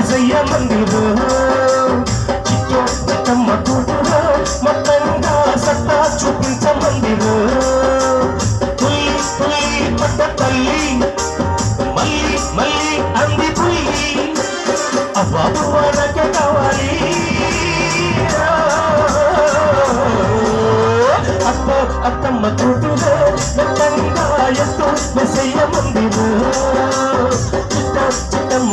మెసయ్య మందిరో చిట్టో చిట్టమ్మ కూతురో మొత్తంగా సత్తా చూపించమందిరో పుల్లి పుల్లి పట్ట తల్లి మళ్ళీ మళ్ళీ అంది పుల్లి అబ్బాబు వాడకే కావాలి అప్పో అత్తమ్మ కూతురో మొత్తంగా ఎత్తు మెసయ్య మందిరో చిట్టో చిట్టమ్మ